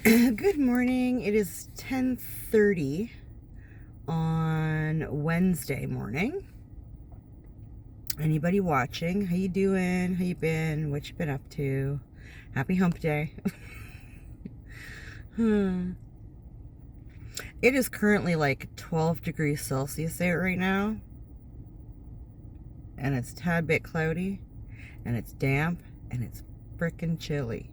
Good morning. It is 10:30 on Wednesday morning. Anybody watching? How you doing? How you been? What you been up to? Happy hump day. It is currently like 12 degrees Celsius out right now, and it's a tad bit cloudy, and it's damp, and it's frickin' chilly.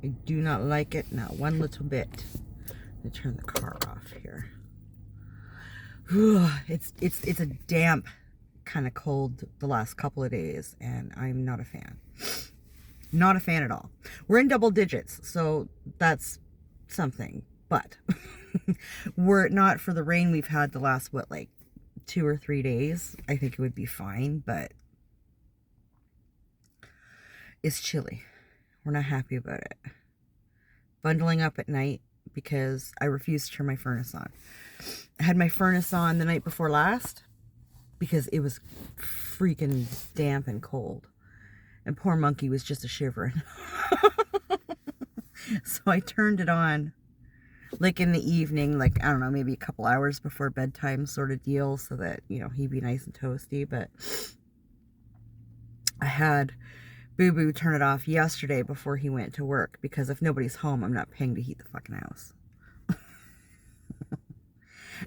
I do not like it, not one little bit. Let me turn the car off here. It's a damp kind of cold the last couple of days, and I'm not a fan. Not a fan at all. We're in double digits, so that's something. But were it not for the rain we've had the last, like 2 or 3 days, I think it would be fine, but it's chilly. We're not happy about it. Bundling up at night because I refuse to turn my furnace on. I had my furnace on the night before last because it was freaking damp and cold. And poor Monkey was just a shivering. So I turned it on like in the evening, like, I don't know, maybe a couple hours before bedtime sort of deal, so that, he'd be nice and toasty. But I had Boo Boo turn it off yesterday before he went to work, because if nobody's home, I'm not paying to heat the fucking house.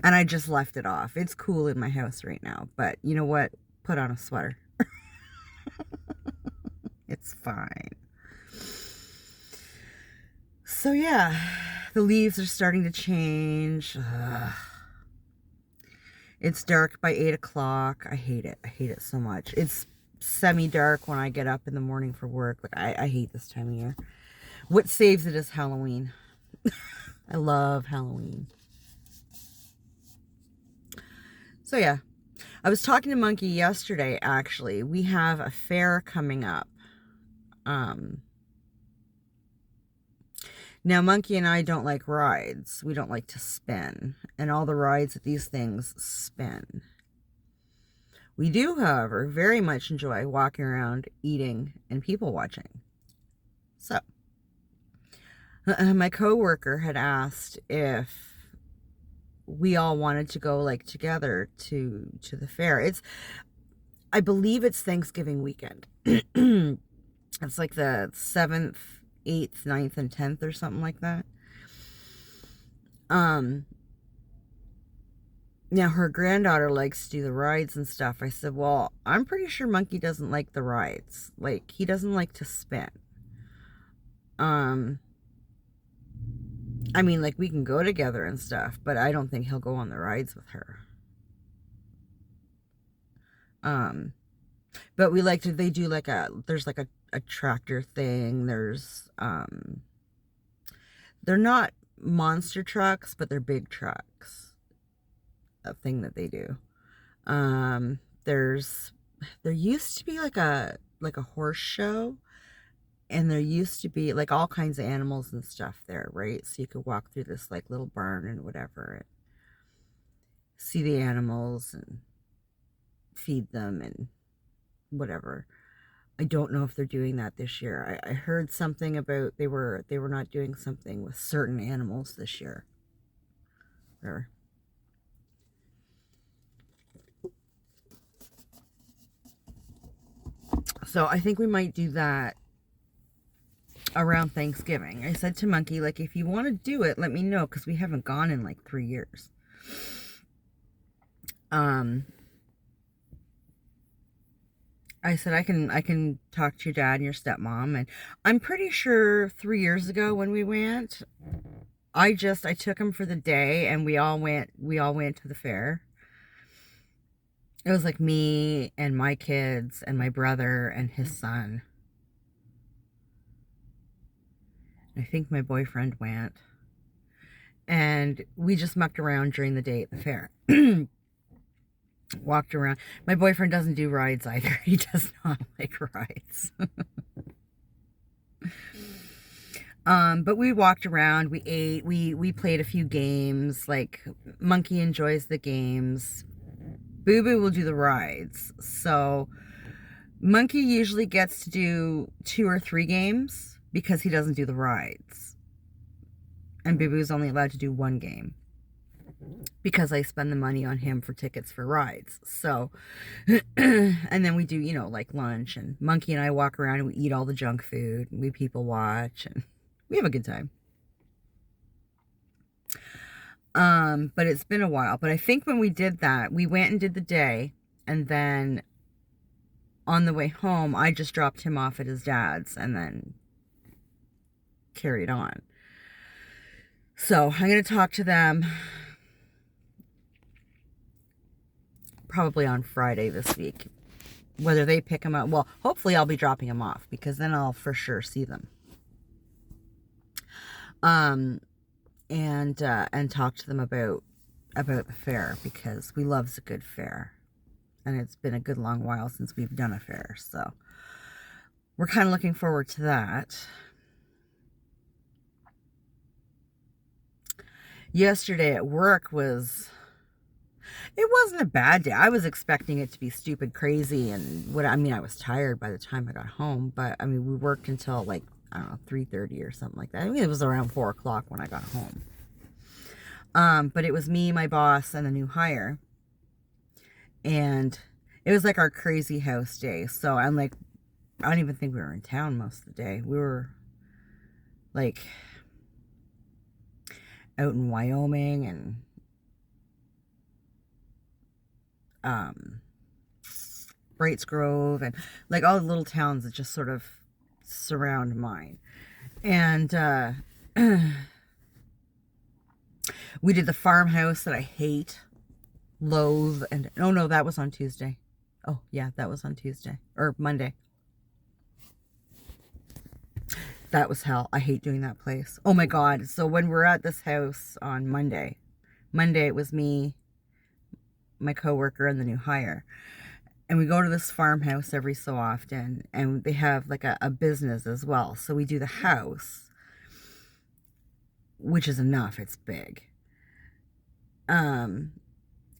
And I just left it off. It's cool in my house right now, but you know what? Put on a sweater. It's fine. So yeah, the leaves are starting to change. It's dark by 8 o'clock. I hate it. I hate it so much. It's semi-dark when I get up in the morning for work. Like, I hate this time of year. What saves it is Halloween. I love Halloween. So yeah, I was talking to Monkey yesterday, actually. We have a fair coming up. Now, Monkey and I don't like rides. We don't like to spin. And all the rides at these things spin. We do, however, very much enjoy walking around, eating, and people watching. So, my coworker had asked if we all wanted to go, like, together to the fair. I believe it's Thanksgiving weekend. It's like the 7th, 8th, 9th, and 10th or something like that. Now, her granddaughter likes to do the rides and stuff. I said, well, I'm pretty sure Monkey doesn't like the rides. Like, he doesn't like to spin. I mean, like, we can go together and stuff, but I don't think he'll go on the rides with her. But they do like there's like a tractor thing. There's, they're not monster trucks, but they're big trucks. A thing that they do. There used to be like a horse show, and there used to be like all kinds of animals and stuff there, right? So you could walk through this like little barn and whatever, and see the animals and feed them and whatever. I don't know if they're doing that this year. I heard something about they were not doing something with certain animals this year. Whatever. So I think we might do that around Thanksgiving. I said to Monkey, like, if you want to do it, let me know, because we haven't gone in like 3 years. I said, I can talk to your dad and your stepmom, and I'm pretty sure 3 years ago when we went, I took him for the day, and we all went to the fair. It was like me and my kids and my brother and his son. I think my boyfriend went. And we just mucked around during the day at the fair. Walked around. My boyfriend doesn't do rides either. He does not like rides. But we walked around, we ate, we played a few games. Like, Monkey enjoys the games. Boo Boo will do the rides. So Monkey usually gets to do 2 or 3 games because he doesn't do the rides. And Baby was only allowed to do one game because I spend the money on him for tickets for rides. So, and then we do, like lunch, and Monkey and I walk around and we eat all the junk food, and we people watch, and we have a good time. But it's been a while. But I think when we did that, we went and did the day, and then on the way home, I just dropped him off at his dad's and then carried on. So I'm going to talk to them probably on Friday this week, whether they pick him up. Well, hopefully I'll be dropping him off, because then I'll for sure see them. And talk to them about the fair, because we loves a good fair, and it's been a good long while since we've done a fair, so we're kind of looking forward to that. Yesterday at work it wasn't a bad day. I was expecting it to be stupid crazy, and I was tired by the time I got home, but we worked until like, I don't know, 3:30 or something like that. It was around 4 o'clock when I got home. But it was me, my boss, and a new hire. And it was like our crazy house day. So I'm like, I don't even think we were in town most of the day. We were like out in Wyoming and Brights Grove, and like all the little towns that just sort of surround mine. And we did the farmhouse that I hate, loathe, and oh no, that was on Tuesday. Oh yeah, that was on Tuesday or Monday. That was hell. I hate doing that place. Oh my God. So when we're at this house on Monday it was me, my coworker, and the new hire. And we go to this farmhouse every so often, and they have like a business as well. So we do the house, which is enough. It's big. And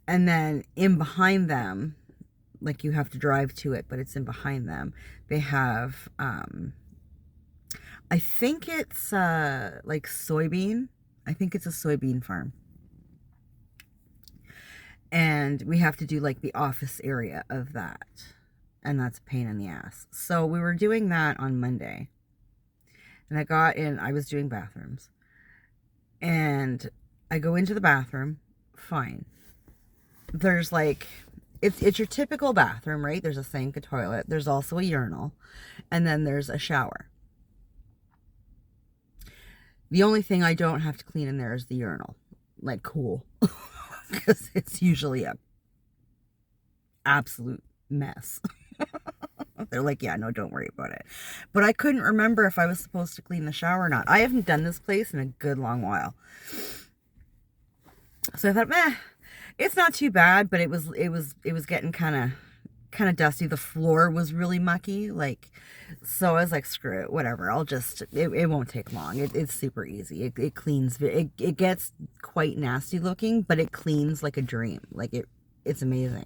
then in behind them, like you have to drive to it, but it's in behind them, they have, I think it's like soybean. I think it's a soybean farm. And we have to do like the office area of that. And that's a pain in the ass. So we were doing that on Monday. And I was doing bathrooms. And I go into the bathroom, fine. There's like, it's your typical bathroom, right? There's a sink, a toilet. There's also a urinal. And then there's a shower. The only thing I don't have to clean in there is the urinal. Like, cool. Because it's usually a absolute mess. They're like, yeah, no, don't worry about it. But I couldn't remember if I was supposed to clean the shower or not. I haven't done this place in a good long while. So I thought, it's not too bad, but it was getting kind of dusty. The floor was really mucky, so I was like, screw it, whatever. It won't take long. It's super easy. It cleans. It gets quite nasty looking, but it cleans like a dream. It's amazing.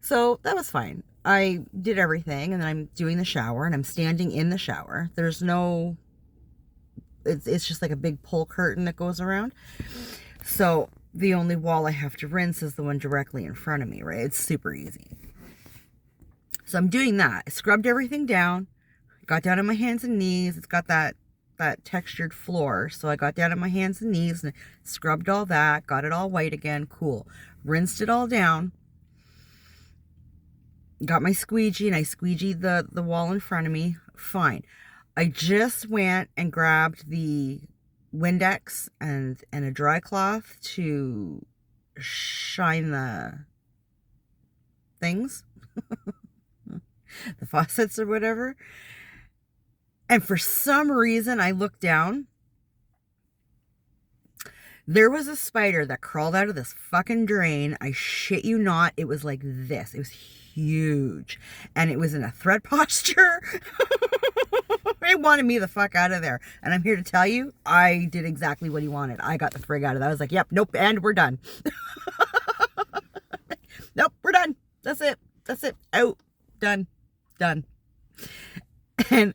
So that was fine. I did everything, and then I'm doing the shower, and I'm standing in the shower. There's no, it's just like a big pull curtain that goes around. So the only wall I have to rinse is the one directly in front of me, right? It's super easy. So I'm doing that. I scrubbed everything down, got down on my hands and knees. It's got that textured floor. So I got down on my hands and knees and scrubbed all that, got it all white again. Cool. Rinsed it all down. Got my squeegee, and I squeegeed the wall in front of me. Fine. I just went and grabbed the Windex and a dry cloth to shine the things. The faucets or whatever. And for some reason, I looked down. There was a spider that crawled out of this fucking drain. I shit you not. It was like this. It was huge. And it was in a threat posture. It wanted me the fuck out of there. And I'm here to tell you, I did exactly what he wanted. I got the frig out of that. I was like, yep, nope, and we're done. Nope, we're done. That's it. Out. Done. And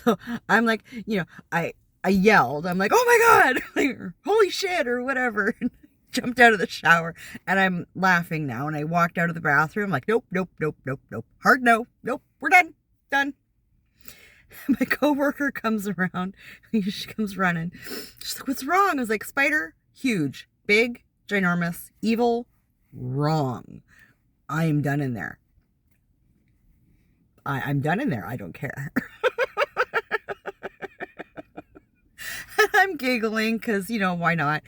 so I'm like, I I yelled. I'm like, oh my God, like, holy shit, or whatever. Jumped out of the shower, and I'm laughing now. And I walked out of the bathroom like, nope, nope, nope, nope, nope. Hard no. Nope, we're done. Done. My coworker comes around. She comes running. She's like, what's wrong? I was like, spider, huge, big, ginormous, evil, wrong. I am done in there. I'm done in there. I don't care. I'm giggling because, why not?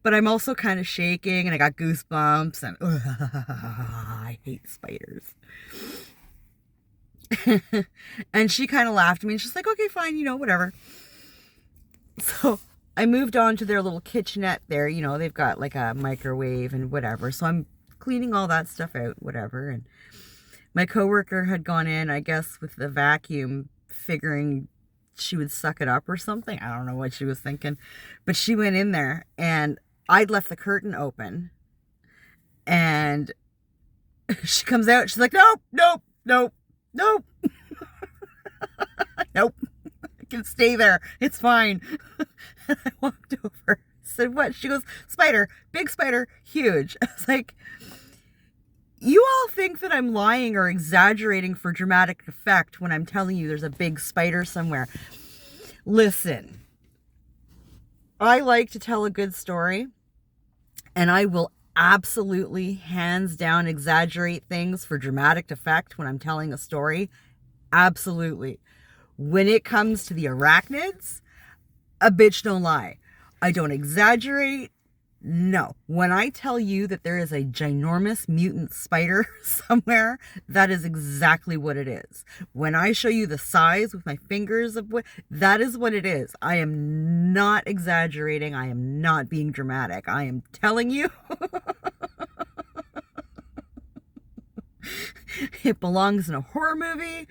But I'm also kind of shaking and I got goosebumps and I hate spiders. And she kind of laughed at me and she's like, okay, fine, whatever. So I moved on to their little kitchenette there. They've got like a microwave and whatever. So I'm cleaning all that stuff out, whatever. And my coworker had gone in, I guess, with the vacuum, figuring she would suck it up or something. I don't know what she was thinking. But she went in there and I'd left the curtain open. And she comes out. She's like, nope, nope, nope, nope. Nope. I can stay there. It's fine. And I walked over. Said, what? She goes, spider. Big spider. Huge. I was like, you all think that I'm lying or exaggerating for dramatic effect when I'm telling you there's a big spider somewhere. Listen, I like to tell a good story, and I will absolutely, hands down, exaggerate things for dramatic effect when I'm telling a story. Absolutely. When it comes to the arachnids, a bitch don't lie. I don't exaggerate. No. When I tell you that there is a ginormous mutant spider somewhere, that is exactly what it is. When I show you the size with my fingers of what, that is what it is. I am not exaggerating. I am not being dramatic. I am telling you it belongs in a horror movie.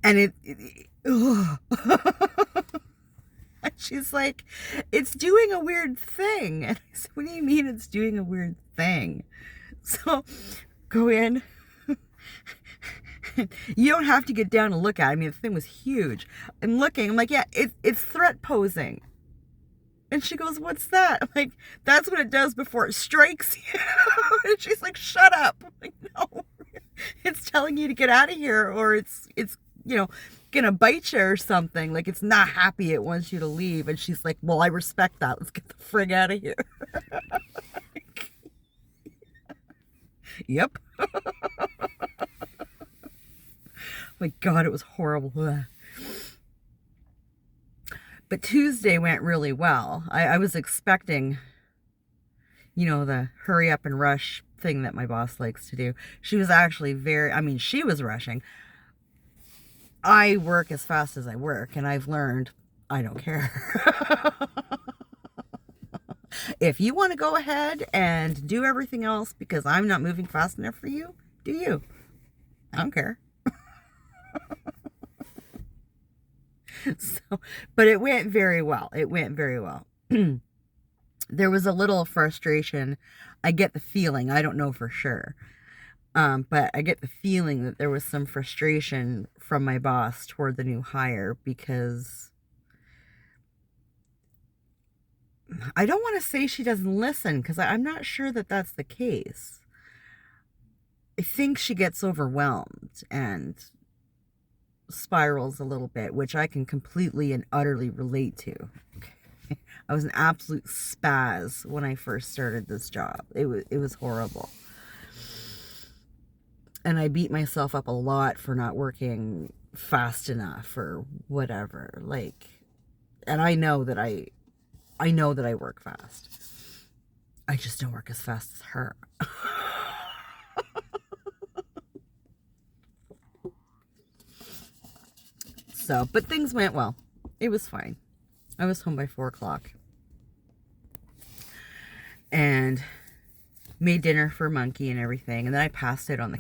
And and she's like, it's doing a weird thing. And I said, what do you mean it's doing a weird thing? So go in. You don't have to get down and look at it. I mean, the thing was huge. I'm looking. I'm like, yeah, it's threat posing. And she goes, what's that? I'm like, that's what it does before it strikes you. And she's like, shut up. I'm like, no. It's telling you to get out of here, or it's gonna bite you or something. Like, it's not happy, it wants you to leave. And she's like, well, I respect that. Let's get the frig out of here. Yep. My God, it was horrible. But Tuesday went really well. I was expecting, the hurry up and rush thing that my boss likes to do. She was actually she was rushing. I work as fast as I work, and I've learned I don't care. If you want to go ahead and do everything else because I'm not moving fast enough for you, do you. I don't care. But it went very well. It went very well. There was a little frustration. I get the feeling, I don't know for sure. But I get the feeling that there was some frustration from my boss toward the new hire, because I don't want to say she doesn't listen, because I'm not sure that that's the case. I think she gets overwhelmed and spirals a little bit, which I can completely and utterly relate to. I was an absolute spaz when I first started this job. It was horrible. And I beat myself up a lot for not working fast enough or whatever. And I know that I work fast. I just don't work as fast as her. But things went well. It was fine. I was home by 4:00 and made dinner for Monkey and everything. And then I passed it on the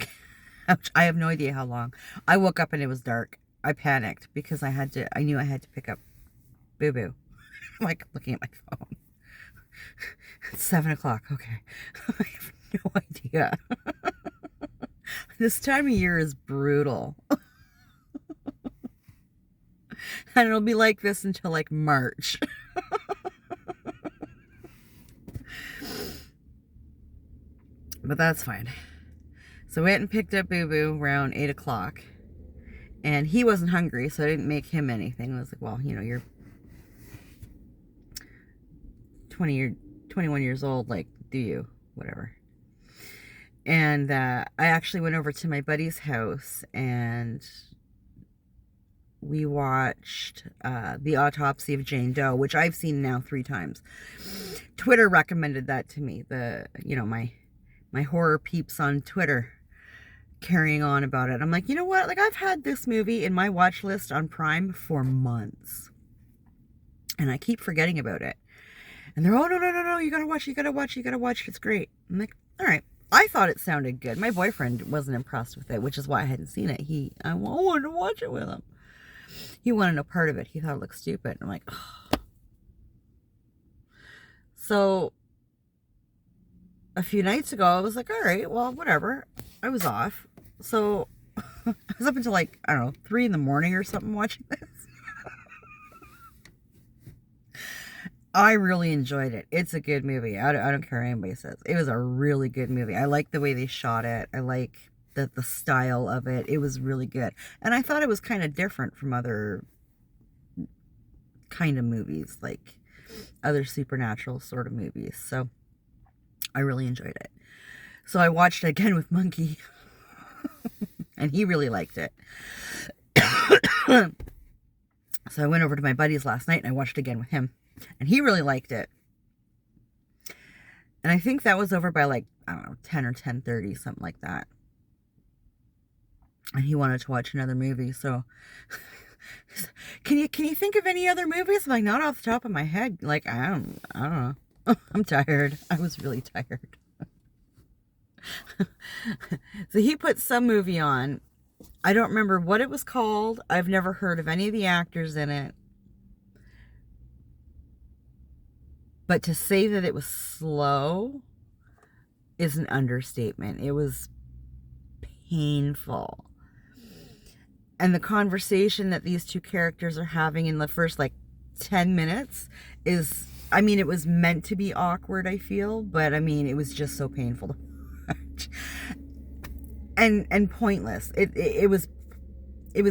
couch. I have no idea how long. I woke up and it was dark. I panicked because I knew I had to pick up Boo Boo. I'm like looking at my phone. It's 7:00. Okay. I have no idea. This time of year is brutal. And it'll be like this until like March. But that's fine. So we went and picked up Boo Boo around 8 o'clock. And he wasn't hungry, so I didn't make him anything. I was like, well, you're 21 years old, like, do you? Whatever. And I actually went over to my buddy's house and we watched The Autopsy of Jane Doe, which I've seen now 3 times. Twitter recommended that to me. My horror peeps on Twitter carrying on about it. I'm like, you know what? Like, I've had this movie in my watch list on Prime for months. And I keep forgetting about it. And they're, oh, no, you gotta watch it. It's great. I'm like, all right. I thought it sounded good. My boyfriend wasn't impressed with it, which is why I hadn't seen it. I wanted to watch it with him. He wanted no part of it. He thought it looked stupid. I'm like, oh. So a few nights ago, I was like, all right, well, whatever. I was off. So I was up until like, I don't know, 3 in the morning or something watching this. I really enjoyed it. It's a good movie. I don't care what anybody says. It was a really good movie. I like the way they shot it. I like the style of it. It was really good. And I thought it was kind of different from other kind of movies, like other supernatural sort of movies. So I really enjoyed it. So I watched it again with Monkey. And he really liked it. So I went over to my buddy's last night and I watched it again with him. And he really liked it. And I think that was over by like, I don't know, 10 or 10:30, something like that. And he wanted to watch another movie. So can you think of any other movies? I'm like, not off the top of my head. Like, I don't know. I'm tired. I was really tired. So he put some movie on. I don't remember what it was called. I've never heard of any of the actors in it. But to say that it was slow is an understatement. It was painful. And the conversation that these two characters are having in the first, like, 10 minutes is, I mean, it was meant to be awkward, I feel. But, I mean, it was just so painful to watch. And pointless. It was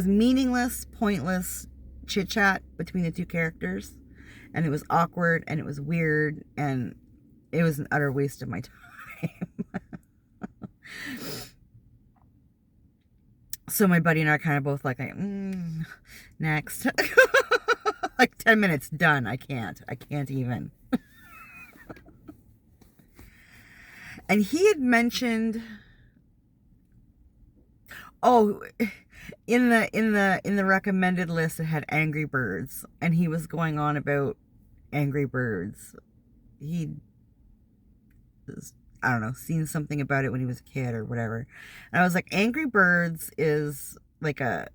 meaningless, pointless chit-chat between the two characters. And it was awkward, and it was weird, and it was an utter waste of my time. So my buddy and I are kind of both like next. Like 10 minutes, done. I can't even. And he had mentioned, oh, in the recommended list, it had Angry Birds, and he was going on about Angry Birds. He was, I don't know, seen something about it when he was a kid or whatever. And I was like, Angry Birds is like a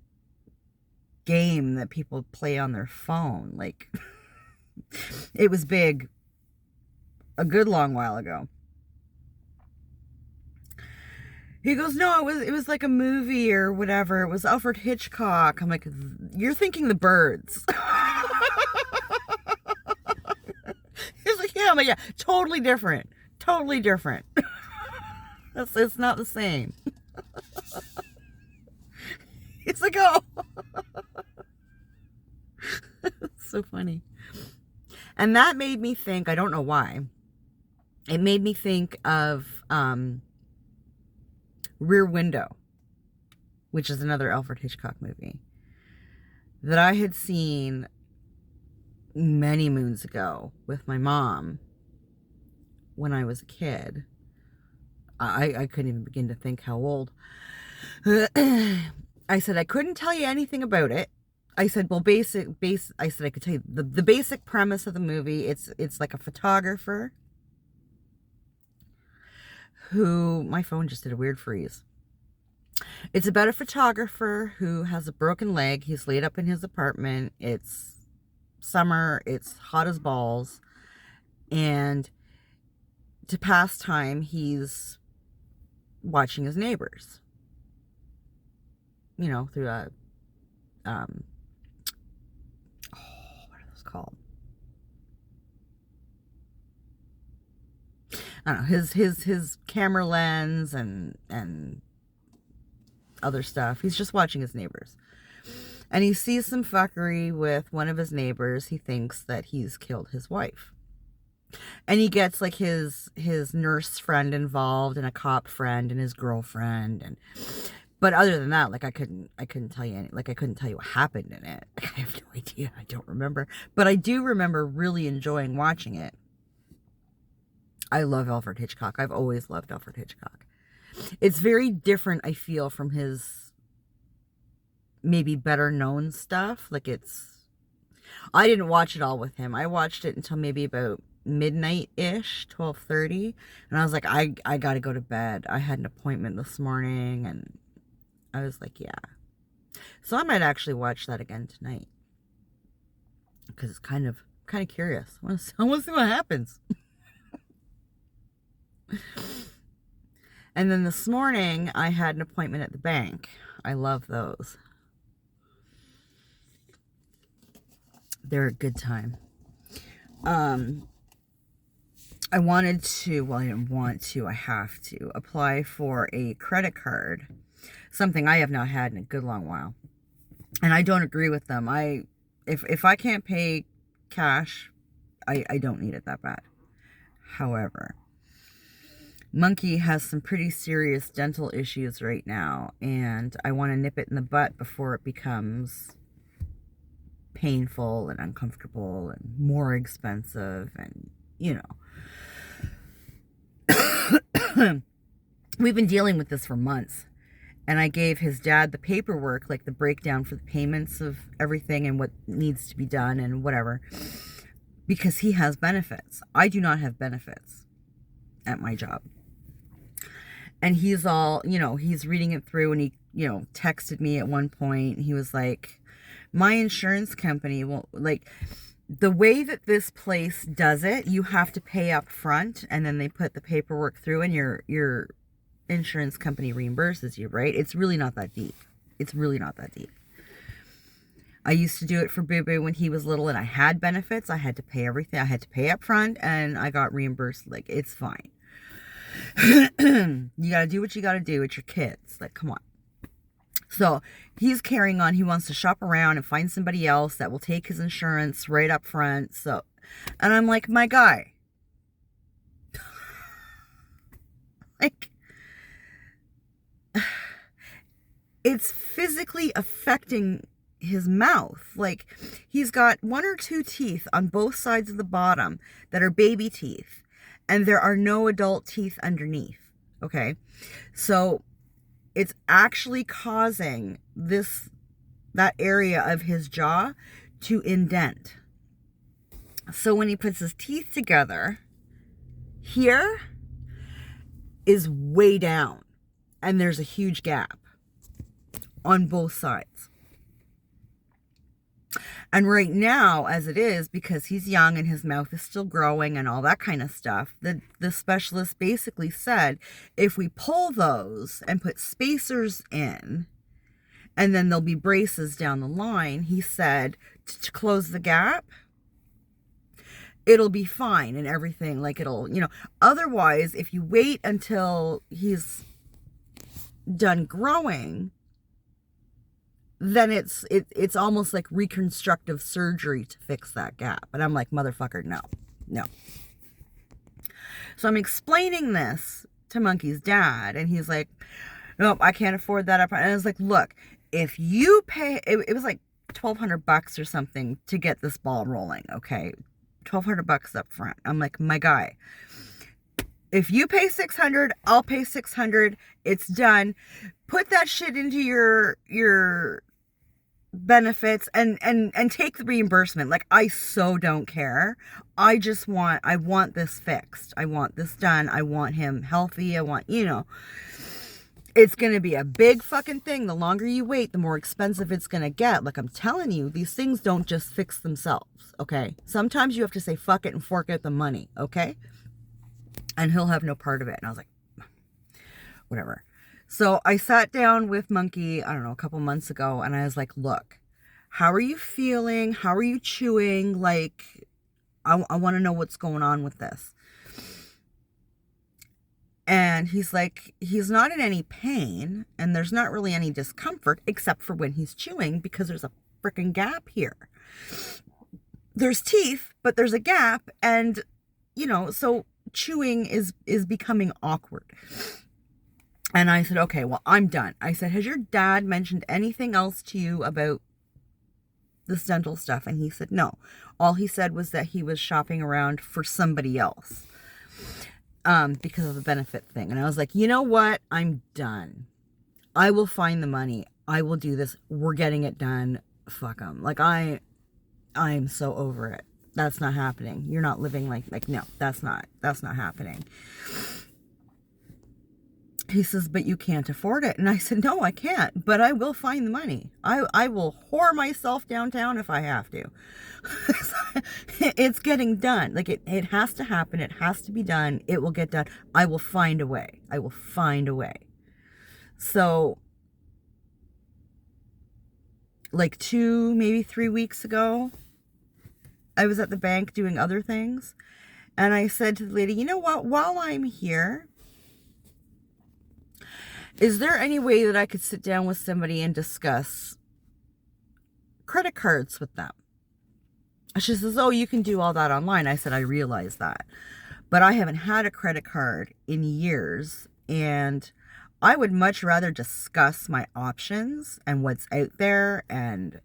game that people play on their phone. Like, it was big a good long while ago. He goes, no, it was like a movie or whatever. It was Alfred Hitchcock. I'm like, you're thinking The Birds. He's like, yeah, but yeah, totally different. Totally different. It's not the same. It's like, oh. It's so funny. And that made me think, I don't know why, it made me think of Rear Window, which is another Alfred Hitchcock movie that I had seen many moons ago with my mom when I was a kid. I couldn't even begin to think how old. I said I couldn't tell you anything about it. I said, well, I said I could tell you the basic premise of the movie. It's like a photographer who, my phone just did a weird freeze. It's about a photographer who has a broken leg. He's laid up in his apartment. It's summer. It's hot as balls. And to pass time, he's watching his neighbors. You know, through a called? I don't know, his camera lens and other stuff. He's just watching his neighbors. And he sees some fuckery with one of his neighbors. He thinks that he's killed his wife. And he gets like his nurse friend involved and a cop friend and his girlfriend. But other than that, like I couldn't tell you I couldn't tell you what happened in it. Like, I have no idea. I don't remember. But I do remember really enjoying watching it. I love Alfred Hitchcock. I've always loved Alfred Hitchcock. It's very different, I feel, from his maybe better known stuff. Like, I didn't watch it all with him. I watched it until maybe about midnight-ish, 12:30, and I was like, I gotta go to bed. I had an appointment this morning, and I was like, yeah. So I might actually watch that again tonight, because it's kind of curious. I want to see what happens. And then this morning, I had an appointment at the bank. I love those. They're a good time. I wanted to, well, I didn't want to, I have to apply for a credit card, something I have not had in a good long while. And I don't agree with them. If I can't pay cash, I don't need it that bad. However, Monkey has some pretty serious dental issues right now, and I want to nip it in the butt before it becomes painful and uncomfortable and more expensive, and you know. We've been dealing with this for months, and I gave his dad the paperwork, like the breakdown for the payments of everything and what needs to be done and whatever, because he has benefits. I do not have benefits at my job. And he's all, he's reading it through, and he, texted me at one point. He was like, my insurance company will, like, the way that this place does it, you have to pay up front, and then they put the paperwork through, and your insurance company reimburses you, right? It's really not that deep. It's really not that deep. I used to do it for Boo Boo when he was little, and I had benefits. I had to pay everything. I had to pay up front, and I got reimbursed. Like, it's fine. You gotta do what you gotta do. It's your kids. Like, come on. So he's carrying on. He wants to shop around and find somebody else that will take his insurance right up front. So, and I'm like, my guy, like, it's physically affecting his mouth. Like, he's got 1 or 2 teeth on both sides of the bottom that are baby teeth, and there are no adult teeth underneath. Okay. So it's actually causing that area of his jaw to indent. So when he puts his teeth together, here is way down, and there's a huge gap on both sides. And right now, as it is, because he's young and his mouth is still growing and all that kind of stuff, the specialist basically said, if we pull those and put spacers in, and then there'll be braces down the line, he said, to close the gap, it'll be fine and everything. Like, it'll, otherwise, if you wait until he's done growing, then it's almost like reconstructive surgery to fix that gap. And I'm like, motherfucker, no. So I'm explaining this to Monkey's dad, and he's like, nope, I can't afford that. And I was like, look, if you pay, it was like $1,200 or something to get this ball rolling. Okay. $1,200 up front. I'm like, my guy, if you pay $600, I'll pay $600. It's done. Put that shit into your benefits and take the reimbursement. Like, I so don't care. I want this fixed. I want this done. I want him healthy. I want, it's going to be a big fucking thing. The longer you wait, the more expensive it's going to get. Like, I'm telling you, these things don't just fix themselves. Okay. Sometimes you have to say fuck it and fork out the money. Okay. And he'll have no part of it. And I was like, whatever. So I sat down with Monkey, I don't know, a couple months ago, and I was like, look, How are you feeling? How are you chewing? Like, I want to know what's going on with this. And he's like, he's not in any pain, and there's not really any discomfort except for when he's chewing, because there's a freaking gap here. There's teeth, but there's a gap, and so chewing is becoming awkward. And I said, okay, well, I'm done. I said, has your dad mentioned anything else to you about this dental stuff? And he said, no. All he said was that he was shopping around for somebody else. Because of the benefit thing. And I was like, you know what? I'm done. I will find the money. I will do this. We're getting it done. Fuck them. Like, I'm so over it. That's not happening. You're not living like, no, that's not happening. He says, but you can't afford it. And I said, no, I can't, but I will find the money. I will whore myself downtown if I have to. It's getting done. Like, it has to happen. It has to be done. It will get done. I will find a way. I will find a way. So, like 2, maybe 3 weeks ago, I was at the bank doing other things. And I said to the lady, you know what, while I'm here, is there any way that I could sit down with somebody and discuss credit cards with them? She says, oh, you can do all that online. I said, I realize that. But I haven't had a credit card in years. And I would much rather discuss my options and what's out there and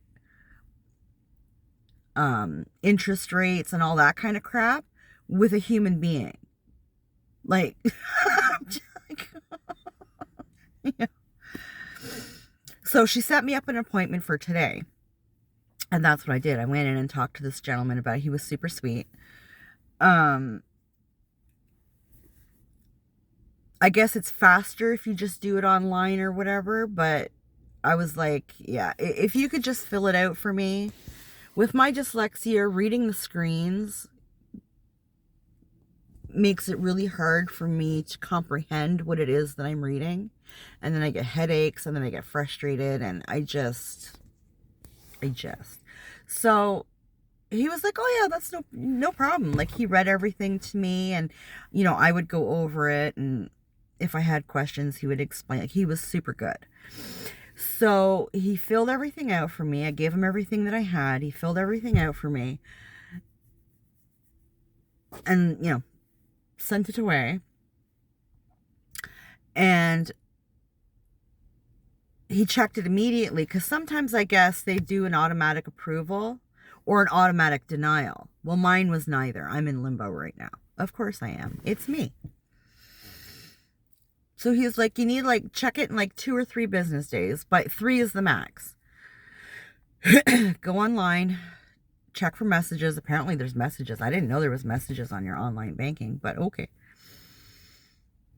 interest rates and all that kind of crap with a human being. Like, yeah. So she set me up an appointment for today. And that's what I did. I went in and talked to this gentleman about it. He was super sweet. I guess it's faster if you just do it online or whatever. But I was like, yeah, if you could just fill it out for me. With my dyslexia, reading the screens makes it really hard for me to comprehend what it is that I'm reading. And then I get headaches, and then I get frustrated, and I just. So he was like, oh yeah, that's no problem. Like, he read everything to me, and, I would go over it, and if I had questions, he would explain. Like, he was super good. So he filled everything out for me. I gave him everything that I had. He filled everything out for me. And, sent it away. And he checked it immediately, because sometimes I guess they do an automatic approval or an automatic denial. Well, mine was neither. I'm in limbo right now. Of course I am. It's me. So he's like, you need check it in 2 or 3 business days, but 3 is the max. Go online, check for messages. Apparently there's messages. I didn't know there was messages on your online banking, but okay.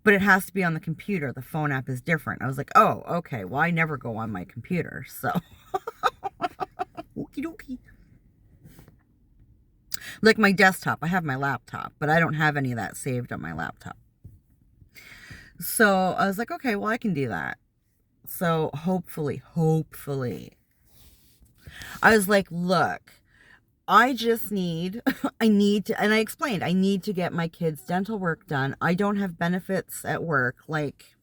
But it has to be on the computer. The phone app is different. I was like, oh, okay. Well, I never go on my computer, so. Okie dokie. Like my desktop. I have my laptop, but I don't have any of that saved on my laptop. So I was like, okay, well, I can do that. So hopefully. I was like, look, I need to, and I explained, I need to get my kids' dental work done. I don't have benefits at work. Like,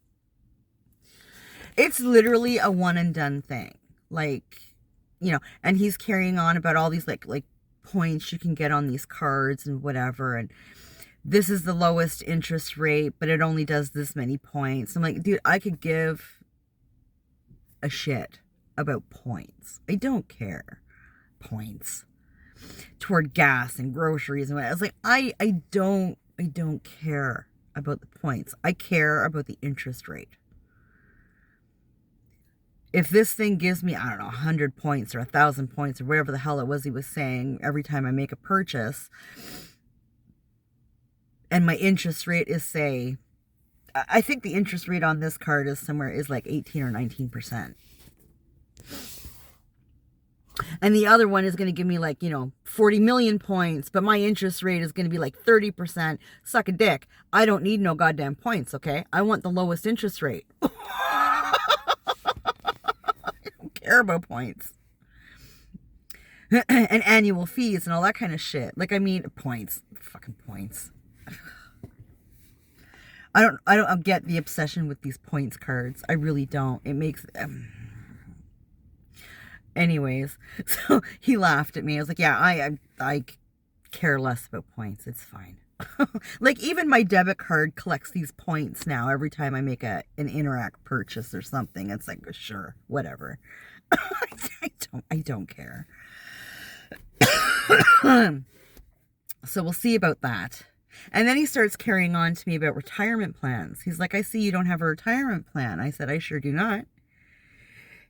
it's literally a one and done thing. Like, and he's carrying on about all these like points you can get on these cards and whatever. And this is the lowest interest rate, but it only does this many points. I'm like, dude, I could give a shit about points. I don't care. Points toward gas and groceries and what. I was like, I don't care about the points. I care about the interest rate. If this thing gives me, I don't know, 100 points or 1,000 points or whatever the hell it was he was saying every time I make a purchase, and my interest rate is, say, I think the interest rate on this card is like 18 or 19%. And the other one is going to give me 40 million points, but my interest rate is going to be 30%. Suck a dick. I don't need no goddamn points, okay? I want the lowest interest rate. I don't care about points. and annual fees and all that kind of shit. Like, I mean, points. Fucking points. I don't get the obsession with these points cards. I really don't. It makes anyways, so he laughed at me. I was like, yeah, I care less about points. It's fine. Like, even my debit card collects these points now every time I make an Interac purchase or something. It's like, sure, whatever. I don't care. So we'll see about that. And then he starts carrying on to me about retirement plans. He's like, I see you don't have a retirement plan. I said, I sure do not.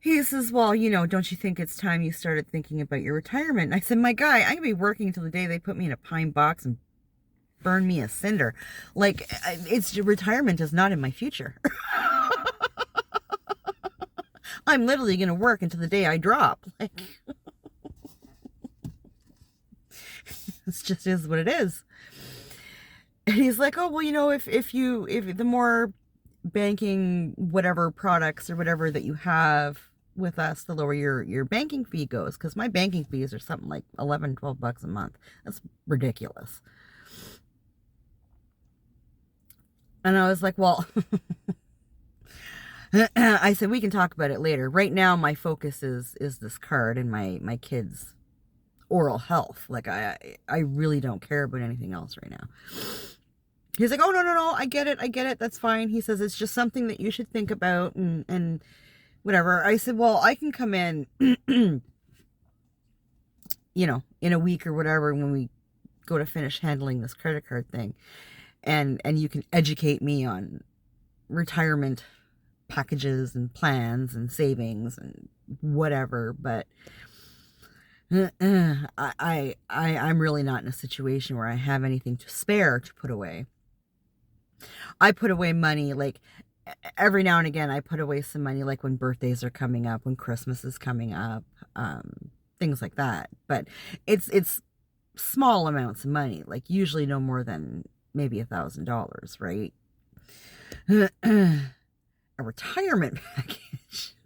He says, well, don't you think it's time you started thinking about your retirement? And I said, my guy, I'm going to be working until the day they put me in a pine box and burn me a cinder. Like, retirement is not in my future. I'm literally going to work until the day I drop. Like, it just is what it is. And he's like, oh, well, if the more banking, whatever products or whatever that you have with us, the lower your banking fee goes. Because my banking fees are something like $11-12 a month. That's ridiculous. And I was like, well, I said, we can talk about it later. Right now, my focus is this card and my kids' oral health. Like, I really don't care about anything else right now. He's like, oh, no, I get it, that's fine. He says, it's just something that you should think about and whatever. I said, well, I can come in, in a week or whatever when we go to finish handling this credit card thing. And you can educate me on retirement packages and plans and savings and whatever. But I'm really not in a situation where I have anything to spare to put away. I put away money, like, every now and again. I put away some money, like when birthdays are coming up, when Christmas is coming up, things like that. But it's small amounts of money, like usually no more than maybe $1,000, right? A retirement package.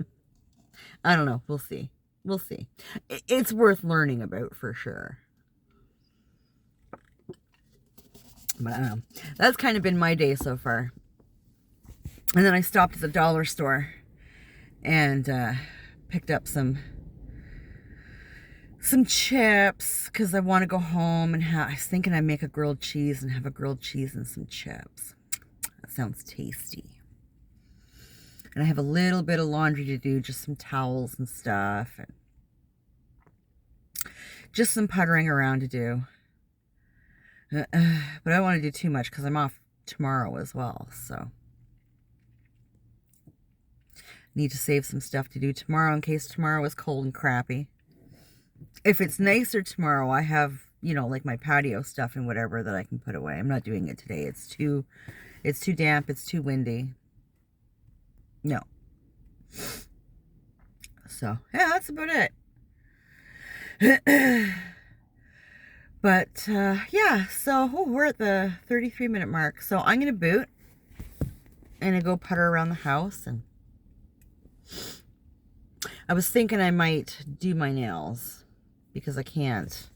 I don't know. We'll see. It's worth learning about for sure. But I don't know. That's kind of been my day so far. And then I stopped at the dollar store and picked up some chips because I want to go home and I was thinking I'd make a grilled cheese and have a grilled cheese and some chips. That sounds tasty. And I have a little bit of laundry to do, just some towels and stuff, and just some puttering around to do. But I don't want to do too much because I'm off tomorrow as well, so need to save some stuff to do tomorrow in case tomorrow is cold and crappy. If it's nicer tomorrow, I have, like my patio stuff and whatever that I can put away. I'm not doing it today. It's too damp. It's too windy. No. So, yeah, that's about it. But, yeah, so we're at the 33-minute mark. So I'm going to boot and I go putter around the house. And I was thinking I might do my nails because I can't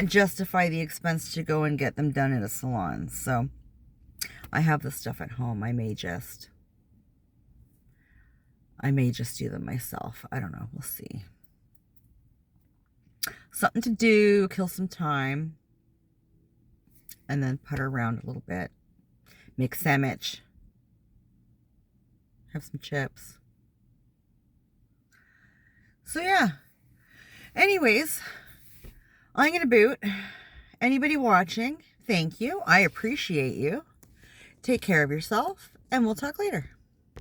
justify the expense to go and get them done at a salon. So I have the stuff at home. I may just do them myself. I don't know. We'll see. Something to do, kill some time, and then putter around a little bit. Make sandwich. Have some chips. So yeah. Anyways, I'm going to boot. Anybody watching, thank you. I appreciate you. Take care of yourself, and we'll talk later.